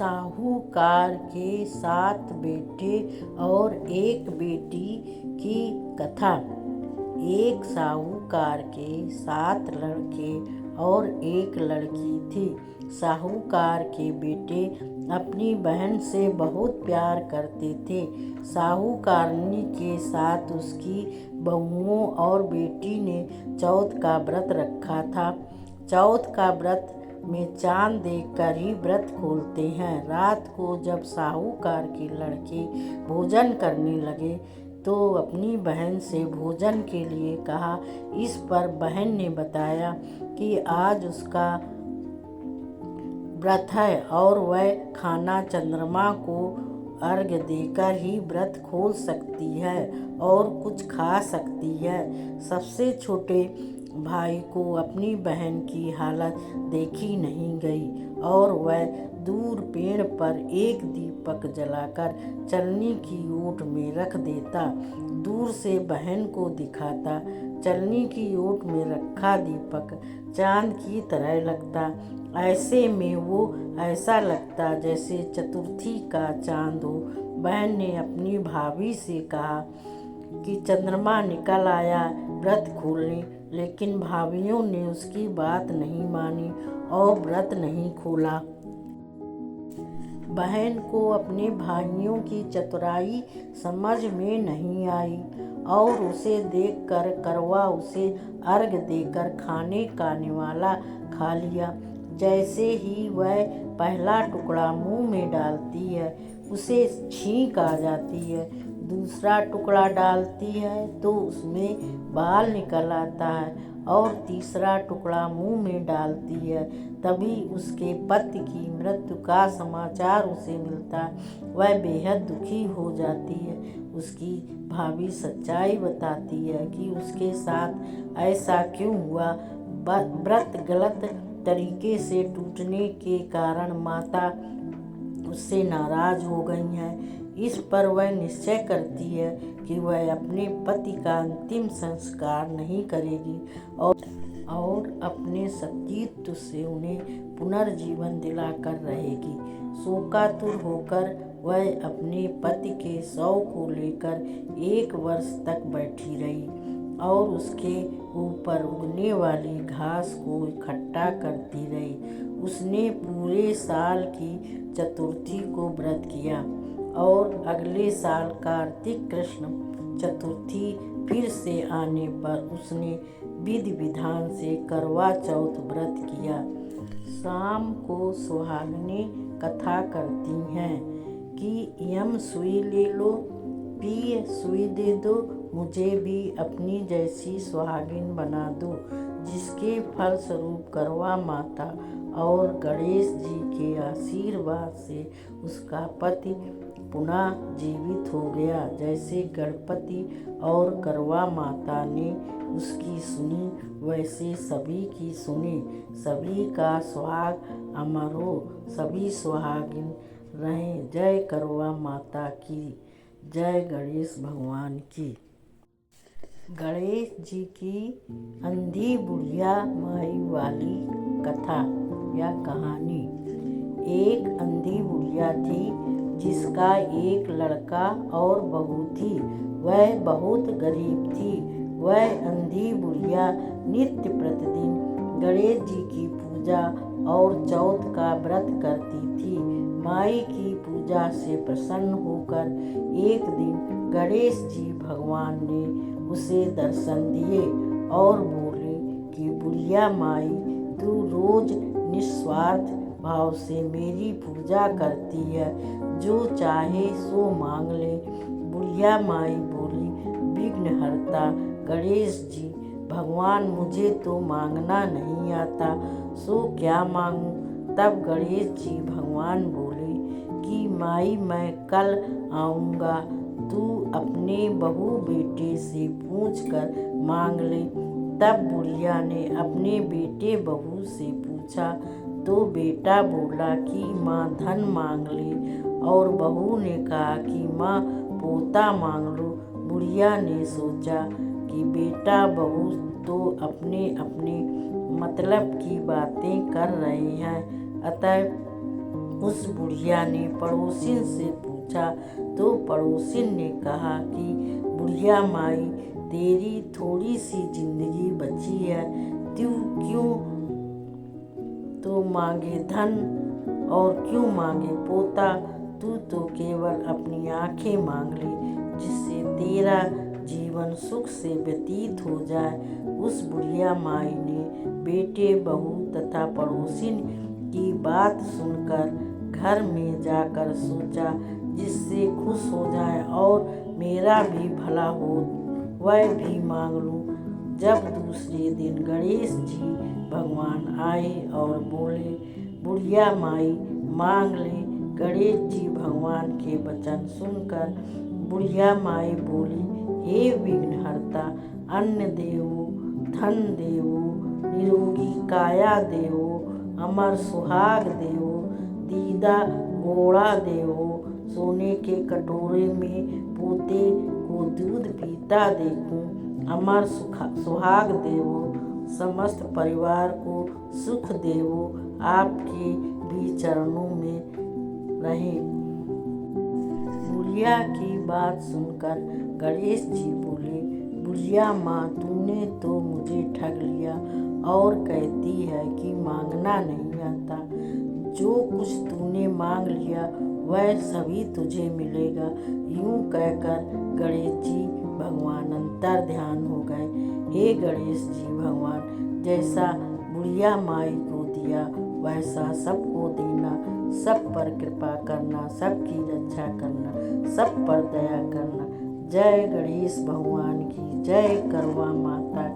साहूकार के 7 बेटे और एक बेटी की कथा। एक साहूकार के 7 लड़के और एक लड़की थी। साहूकार के बेटे अपनी बहन से बहुत प्यार करते थे। साहूकारनी के साथ उसकी बहुओं और बेटी ने चौथ का व्रत रखा था। चौथ का व्रत में चांद देखकर ही व्रत खोलते हैं। रात को जब साहूकार के लड़के भोजन करने लगे तो अपनी बहन से भोजन के लिए कहा। इस पर बहन ने बताया कि आज उसका व्रत है और वह खाना चंद्रमा को अर्घ्य देकर ही व्रत खोल सकती है और कुछ खा सकती है। सबसे छोटे भाई को अपनी बहन की हालत देखी नहीं गई और वह दूर पेड़ पर एक दीपक जलाकर चलनी की ओट में रख देता। दूर से बहन को दिखाता। चलनी की ओट में रखा दीपक चांद की तरह लगता। ऐसे में वो ऐसा लगता जैसे चतुर्थी का चांद हो। बहन ने अपनी भाभी से कहा कि चंद्रमा निकल आया व्रत खोलने, लेकिन भाभियों ने उसकी बात नहीं मानी और व्रत नहीं खोला। बहन को अपने भाइयों की चतुराई समझ में नहीं आई और उसे देखकर करवा उसे अर्घ देकर खाने का निवाला खा लिया। जैसे ही वह पहला टुकड़ा मुंह में डालती है उसे छींक आ जाती है। दूसरा टुकड़ा डालती है तो उसमें बाल निकल आता है और तीसरा टुकड़ा मुंह में डालती है तभी उसके पति की मृत्यु का समाचार उसे मिलता है। वह बेहद दुखी हो जाती है। उसकी भाभी सच्चाई बताती है कि उसके साथ ऐसा क्यों हुआ। व्रत गलत तरीके से टूटने के कारण माता उससे नाराज हो गई हैं। इस पर वह निश्चय करती है कि वह अपने पति का अंतिम संस्कार नहीं करेगी और अपने सतीत्व से उन्हें पुनर्जीवन दिलाकर रहेगी। शोकातुर होकर वह अपने पति के शव को लेकर 1 वर्ष तक बैठी रही और उसके ऊपर उगने वाली घास को इकट्ठा करती रही। उसने पूरे साल की चतुर्थी को व्रत किया और अगले साल कार्तिक कृष्ण चतुर्थी फिर से आने पर उसने विधि विधान से करवा चौथ व्रत किया। शाम को सुहागिनें कथा करती हैं कि यम सुई ले लो, पिए सुई दे दो, मुझे भी अपनी जैसी सुहागिन बना दो। जिसके फलस्वरूप करवा माता और गणेश जी के आशीर्वाद से उसका पति पुनः जीवित हो गया। जैसे गणपति और करवा माता ने उसकी सुनी वैसे सभी की सुने। सभी का सुहाग अमर हो, सभी सुहागिन रहें। जय करवा माता की, जय गणेश भगवान की। गणेश जी की अंधी बुढ़िया माई वाली कथा या कहानी। एक अंधी बुढ़िया थी जिसका एक लड़का और बहू थी। वह बहुत गरीब थी। वह अंधी बुढ़िया नित्य प्रतिदिन गणेश जी की पूजा और चौथ का व्रत करती थी। माई की पूजा से प्रसन्न होकर एक दिन गणेश जी भगवान ने उसे दर्शन दिए और बोले कि बुढ़िया माई, तू रोज निस्वार्थ भाव से मेरी पूजा करती है, जो चाहे सो मांग ले। बुढ़िया माई बोली, विघ्नहर्ता गणेश जी भगवान, मुझे तो मांगना नहीं आता, सो क्या मांगूं। तब गणेश जी भगवान बोले कि माई, मैं कल आऊँगा, तू अपने बहू बेटे से पूछकर मांग ले। तब बुढ़िया ने अपने बेटे बहू से पूछा तो बेटा बोला कि माँ धन मांग ले और बहू ने कहा कि माँ पोता मांग लो। बुढ़िया ने सोचा कि बेटा बहू तो अपने अपने मतलब की बातें कर रहे हैं, अतः उस बुढ़िया ने पड़ोसिन से पूछा तो पड़ोसिन ने कहा कि बुढ़िया माई, तेरी थोड़ी सी जिंदगी बची है, तू क्यों तो मांगे धन और क्यों मांगे पोता, तू तो केवल अपनी आंखें मांग ले जिससे तेरा जीवन सुख से व्यतीत हो जाए। उस बुढ़िया माई ने बेटे, बहू तथा पड़ोसिन की बात सुनकर घर में जाकर सोचा जिससे खुश हो जाए और मेरा भी भला हो वह भी मांग लूं। जब दूसरे दिन गणेश जी भगवान आए और बोले, बुढ़िया माई मांग ले। गणेश जी भगवान के वचन सुनकर बुढ़िया माई बोली, हे विघ्नहर्ता, अन्न देवो, धन देवो, निरोगी काया देवो, अमर सुहाग देवो, दीदा घोड़ा देवो, सोने के कटोरे में पोते को दूध पीता देखूं, अमर सुहाग देवो, समस्त परिवार को सुख देवो, आपके भी चरणों में रहे। बुढ़िया की बात सुनकर गणेश जी बोले, बुढ़िया माँ, तूने तो मुझे ठग लिया और कहती है कि मांगना नहीं आता। जो कुछ तूने मांग लिया वह सभी तुझे मिलेगा। यूं कहकर गणेश जी भगवान अंतर ध्यान हो गए। हे गणेश जी भगवान, जैसा बुढ़िया माई को दिया वैसा सबको देना, सब पर कृपा करना, सबकी रक्षा करना, सब पर दया करना। जय गणेश भगवान की जय, करवा माता